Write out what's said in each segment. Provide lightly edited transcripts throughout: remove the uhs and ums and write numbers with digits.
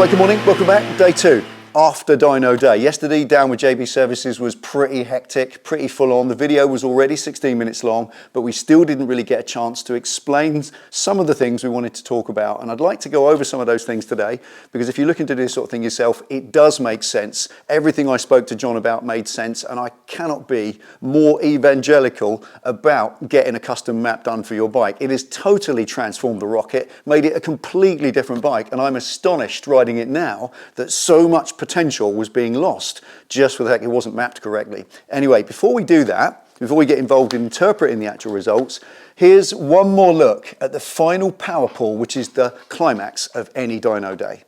Right, good morning, welcome back. Day 2 after Dyno Day. Yesterday down with JB Services was pretty hectic, pretty full on. The video was already 16 minutes long, but we still didn't really get a chance to explain some of the things we wanted to talk about. And I'd like to go over some of those things today, because if you're looking to do this sort of thing yourself, it does make sense. Everything I spoke to John about made sense, and I cannot be more evangelical about getting a custom map done for your bike. It has totally transformed the Rocket, made it a completely different bike, and I'm astonished riding it now that so much potential was being lost just for the fact it wasn't mapped correctly. Anyway, before we do that, before we get involved in interpreting the actual results, here's one more look at the final power pull, which is the climax of any Dyno day.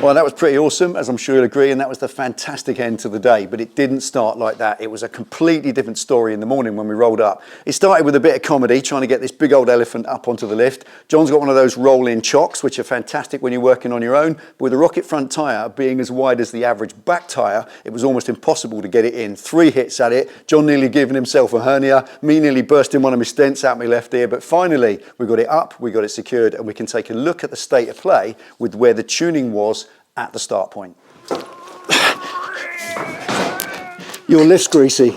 Well, that was pretty awesome, as I'm sure you'll agree, and that was the fantastic end to the day, but it didn't start like that. It was a completely different story in the morning when we rolled up. It started with a bit of comedy, trying to get this big old elephant up onto the lift. John's got one of those roll-in chocks, which are fantastic when you're working on your own, but with the Rocket front tyre being as wide as the average back tyre, it was almost impossible to get it in. 3 hits at it, John nearly giving himself a hernia, me nearly bursting one of my stents out my left ear, but finally we got it up, we got it secured, and we can take a look at the state of play with where the tuning was at the start point. Your lift's greasy.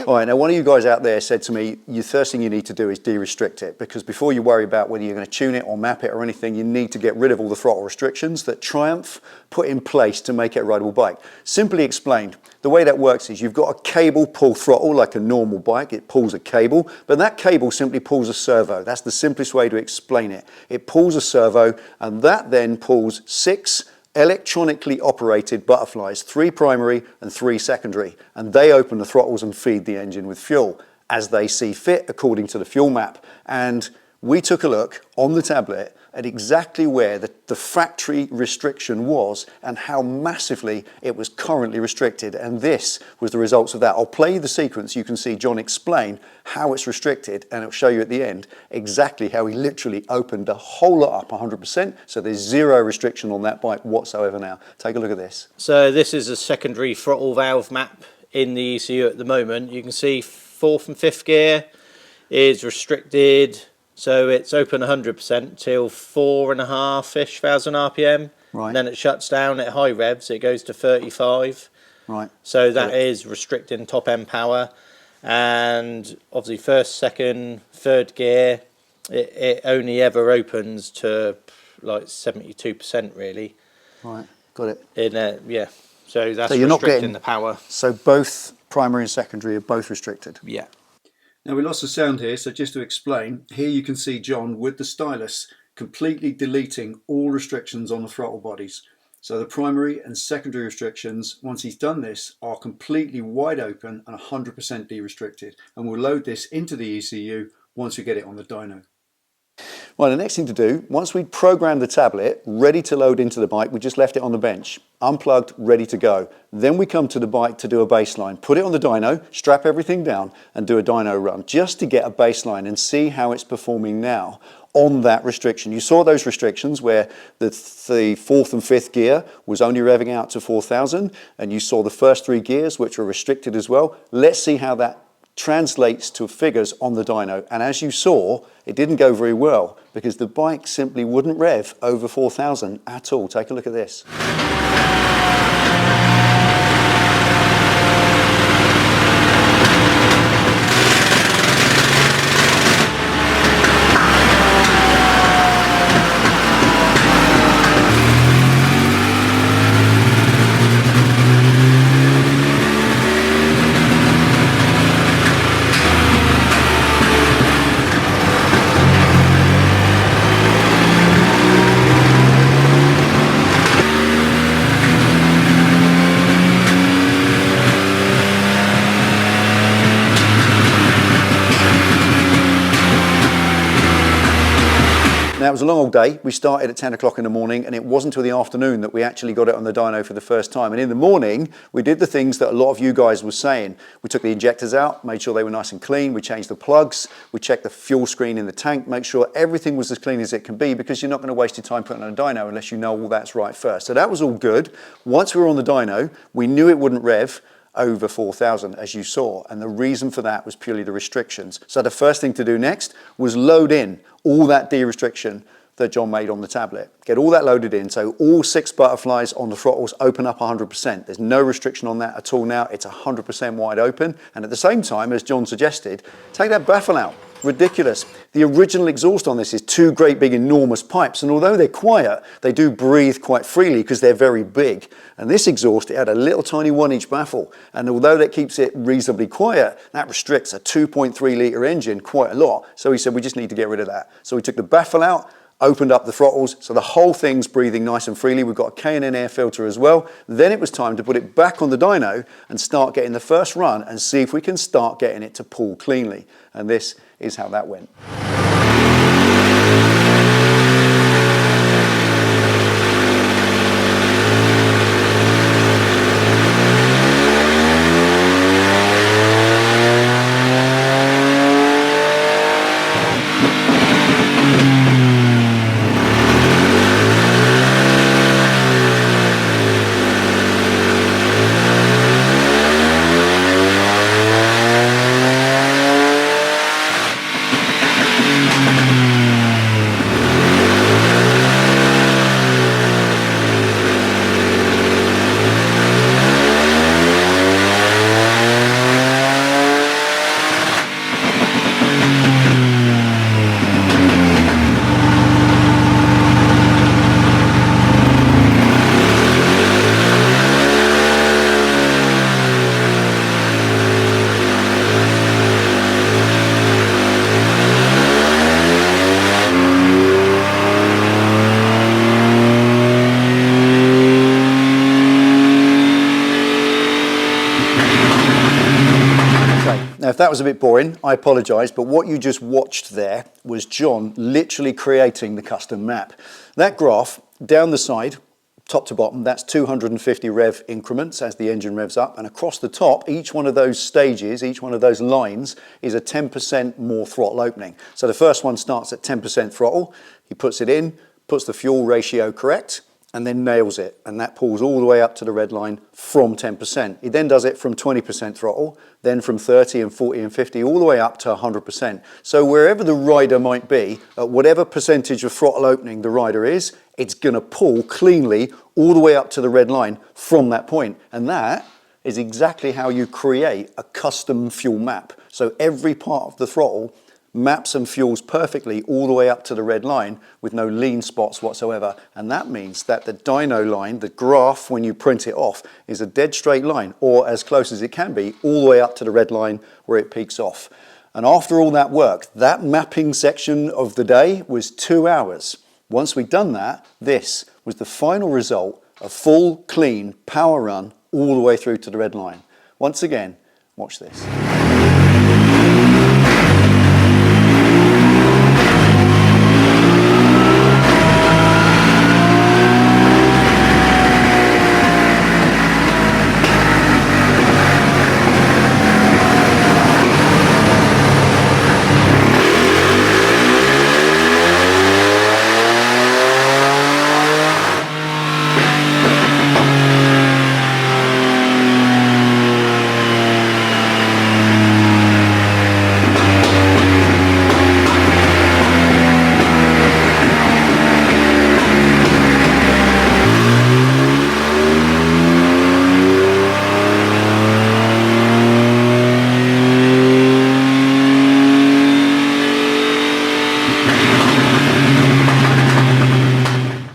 All right, now one of you guys out there said to me, the first thing you need to do is de-restrict it, because before you worry about whether you're going to tune it or map it or anything, you need to get rid of all the throttle restrictions that Triumph put in place to make it a rideable bike. Simply explained, the way that works is you've got a cable pull throttle like a normal bike. It pulls a cable, but that cable simply pulls a servo. That's the simplest way to explain it. It pulls a servo, and that then pulls 6 electronically operated butterflies, 3 primary and 3 secondary, and they open the throttles and feed the engine with fuel as they see fit according to the fuel map. And we took a look on the tablet at exactly where the factory restriction was and how massively it was currently restricted, and this was the results of that. I'll play you the sequence. You can see John explain how it's restricted, and it'll show you at the end exactly how he literally opened the whole lot up 100%, so there's 0 restriction on that bike whatsoever now. Take a look at this. So this is a secondary throttle valve map in the ECU at the moment. You can see 4th and 5th gear is restricted, so it's open 100% till 4,500-ish RPM. Right. And then it shuts down at high revs. It goes to 35. Right. So that is restricting top end power. And obviously 1st, 2nd, 3rd gear, it only ever opens to like 72% really. Right. Got it. Yeah. So that's so you're not restricting getting the power. So both primary and secondary are both restricted. Yeah. Now we lost the sound here, so just to explain, here you can see John with the stylus completely deleting all restrictions on the throttle bodies. So the primary and secondary restrictions, once he's done this, are completely wide open and 100% de-restricted. And we'll load this into the ECU once we get it on the dyno. Well, the next thing to do, once we'd programmed the tablet, ready to load into the bike, we just left it on the bench, unplugged, ready to go. Then we come to the bike to do a baseline. Put it on the dyno, strap everything down, and do a dyno run, just to get a baseline and see how it's performing now on that restriction. You saw those restrictions where the 4th and 5th gear was only revving out to 4,000, and you saw the first 3 gears, which were restricted as well. Let's see how that translates to figures on the dyno, and as you saw, it didn't go very well because the bike simply wouldn't rev over 4,000 at all. Take a look at this. Now, it was a long old day. We started at 10 o'clock in the morning, and it wasn't until the afternoon that we actually got it on the dyno for the first time. And in the morning, we did the things that a lot of you guys were saying. We took the injectors out, made sure they were nice and clean. We changed the plugs. We checked the fuel screen in the tank, make sure everything was as clean as it can be, because you're not going to waste your time putting on a dyno unless you know all that's right first. So that was all good. Once we were on the dyno, we knew it wouldn't rev over 4,000, as you saw, and the reason for that was purely the restrictions. So the first thing to do next was load in all that de-restriction that John made on the tablet. Get all that loaded in, so all 6 butterflies on the throttles open up 100%. There's no restriction on that at all now. It's 100% wide open, and at the same time, as John suggested, take that baffle out. Ridiculous. The original exhaust on this is 2 great big enormous pipes, and although they're quiet, they do breathe quite freely because they're very big. And this exhaust, it had a little tiny 1-inch baffle, and although that keeps it reasonably quiet, that restricts a 2.3 litre engine quite a lot. So he said we just need to get rid of that. So we took the baffle out, opened up the throttles, so the whole thing's breathing nice and freely. We've got a K&N air filter as well. Then it was time to put it back on the dyno and start getting the first run and see if we can start getting it to pull cleanly. And this is how that went. Now, if that was a bit boring, I apologise, but what you just watched there was John literally creating the custom map. That graph down the side, top to bottom, that's 250 rev increments as the engine revs up, and across the top, each one of those stages, each one of those lines is a 10% more throttle opening. So the first one starts at 10% throttle, he puts it in, puts the fuel ratio correct, and then nails it, and that pulls all the way up to the red line from 10%. He then does it from 20% throttle, then from 30 and 40 and 50, all the way up to 100%. So wherever the rider might be, at whatever percentage of throttle opening the rider is, it's gonna pull cleanly all the way up to the red line from that point. And that is exactly how you create a custom fuel map. So every part of the throttle maps and fuels perfectly all the way up to the red line with no lean spots whatsoever. And that means that the dyno line, the graph when you print it off, is a dead straight line, or as close as it can be, all the way up to the red line where it peaks off. And after all that work, that mapping section of the day was 2 hours. Once we'd done that, this was the final result, a full, clean power run all the way through to the red line. Once again, watch this.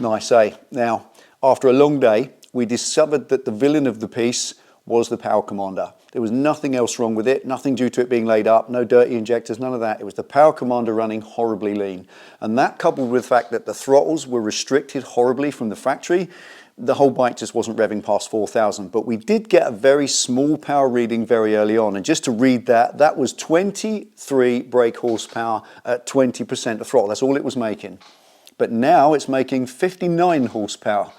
I say. Now, after a long day, we discovered that the villain of the piece was the power commander. There was nothing else wrong with it, nothing due to it being laid up, no dirty injectors, none of that. It was the power commander running horribly lean. And that, coupled with the fact that the throttles were restricted horribly from the factory, the whole bike just wasn't revving past 4,000. But we did get a very small power reading very early on. And just to read that, that was 23 brake horsepower at 20% of throttle. That's all it was making. but now it's making 59 horsepower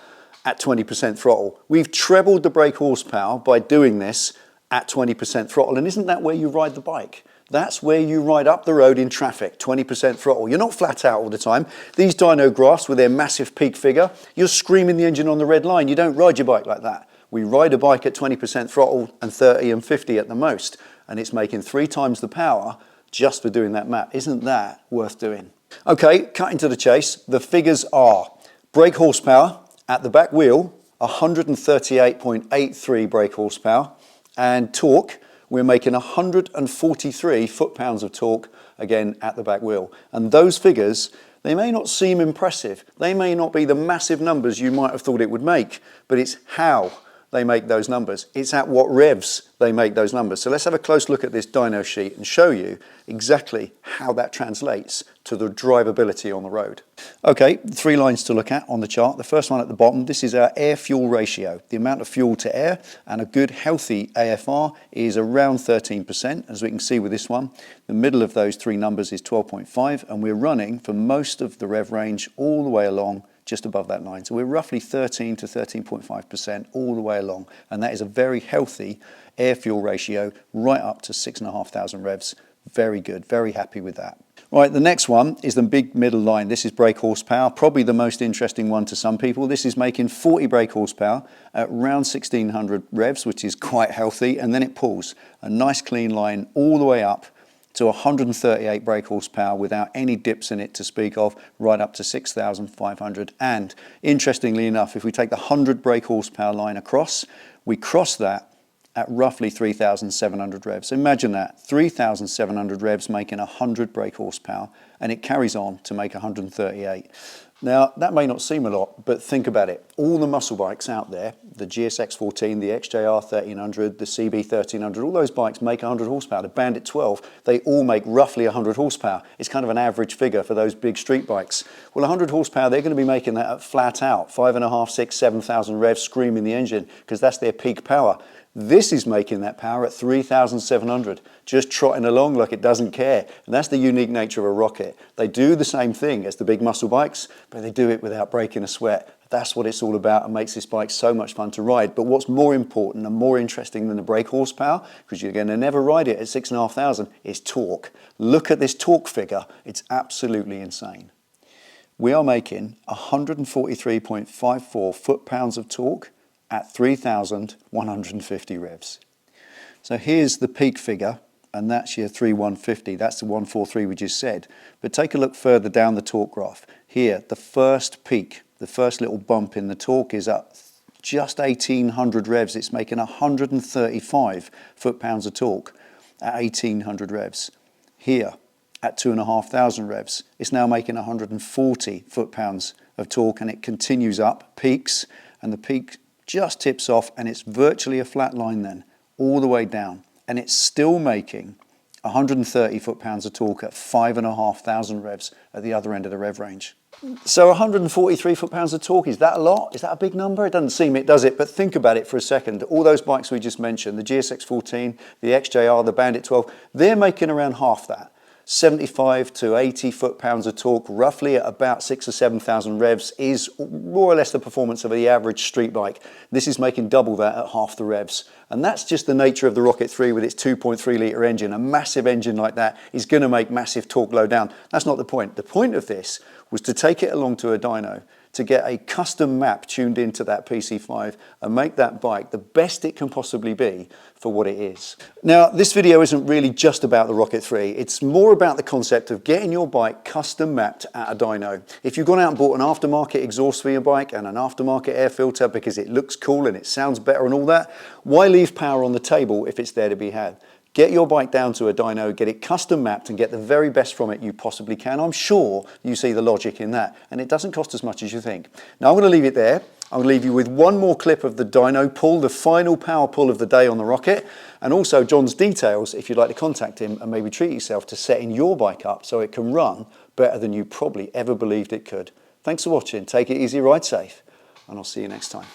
at 20% throttle. We've trebled the brake horsepower by doing this at 20% throttle. And isn't that where you ride the bike? That's where you ride up the road in traffic, 20% throttle. You're not flat out all the time. These dyno graphs with their massive peak figure, you're screaming the engine on the red line. You don't ride your bike like that. We ride a bike at 20% throttle and 30 and 50 at the most. And it's making 3 times the power just for doing that map. Isn't that worth doing? Okay, cutting to the chase. The figures are brake horsepower at the back wheel, 138.83 brake horsepower, and torque, we're making 143 foot-pounds of torque, again, at the back wheel. And those figures, they may not seem impressive. They may not be the massive numbers you might have thought it would make, but it's how they make those numbers. It's at what revs they make those numbers. So let's have a close look at this dyno sheet and show you exactly how that translates to the drivability on the road. Okay, 3 lines to look at on the chart. The first one at the bottom, this is our air-fuel ratio, the amount of fuel to air, and a good healthy AFR is around 13%, as we can see with this one. The middle of those 3 numbers is 12.5, and we're running for most of the rev range all the way along just above that line. So we're roughly 13 to 13.5% all the way along, and that is a very healthy air-fuel ratio right up to 6,500 revs. Very good, very happy with that. Right, the next one is the big middle line. This is brake horsepower, probably the most interesting one to some people. This is making 40 brake horsepower at around 1,600 revs, which is quite healthy, and then it pulls a nice clean line all the way up to 138 brake horsepower without any dips in it to speak of, right up to 6,500. And interestingly enough, if we take the 100 brake horsepower line across, we cross that at roughly 3,700 revs. Imagine that, 3,700 revs making 100 brake horsepower, and it carries on to make 138. Now, that may not seem a lot, but think about it. All the muscle bikes out there, the GSX-14, the XJR 1300, the CB 1300, all those bikes make 100 horsepower. The Bandit 12, they all make roughly 100 horsepower. It's kind of an average figure for those big street bikes. Well, 100 horsepower, they're going to be making that at flat out, 5.5, 6, 7,000 revs screaming the engine, because that's their peak power. This is making that power at 3,700, just trotting along like it doesn't care. And that's the unique nature of a rocket. They do the same thing as the big muscle bikes, but they do it without breaking a sweat. That's what it's all about and makes this bike so much fun to ride. But what's more important and more interesting than the brake horsepower, because you're going to never ride it at 6,500, is torque. Look at this torque figure. It's absolutely insane. We are making 143.54 foot-pounds of torque at 3,150 revs. So here's the peak figure, and that's your 3,150. That's the 143 we just said. But take a look further down the torque graph. Here, the first peak, the first little bump in the torque is up just 1,800 revs. It's making 135 foot-pounds of torque at 1,800 revs. Here, at 2,500 revs, it's now making 140 foot-pounds of torque, and it continues up, peaks, and the peak just tips off, and it's virtually a flat line then, all the way down. And it's still making 130 foot-pounds of torque at 5,500 revs at the other end of the rev range. So 143 foot-pounds of torque, is that a lot? Is that a big number? It doesn't seem it, does it? But think about it for a second. All those bikes we just mentioned, the GSX-14, the XJR, the Bandit 12, they're making around half that. 75 to 80 foot-pounds of torque, roughly at about 6,000 or 7,000 revs, is more or less the performance of the average street bike. This is making double that at half the revs. And that's just the nature of the Rocket 3 with its 2.3 litre engine. A massive engine like that is going to make massive torque low down. That's not the point. The point of this was to take it along to a dyno, to get a custom map tuned into that PC5 and make that bike the best it can possibly be for what it is. Now, this video isn't really just about the Rocket 3. It's more about the concept of getting your bike custom mapped at a dyno. If you've gone out and bought an aftermarket exhaust for your bike and an aftermarket air filter because it looks cool and it sounds better and all that, why leave power on the table if it's there to be had? Get your bike down to a dyno, get it custom mapped and get the very best from it you possibly can. I'm sure you see the logic in that, and it doesn't cost as much as you think. Now I'm going to leave it there. I'm going to leave you with one more clip of the dyno pull, the final power pull of the day on the Rocket, and also John's details if you'd like to contact him and maybe treat yourself to setting your bike up so it can run better than you probably ever believed it could. Thanks for watching. Take it easy, ride safe, and I'll see you next time.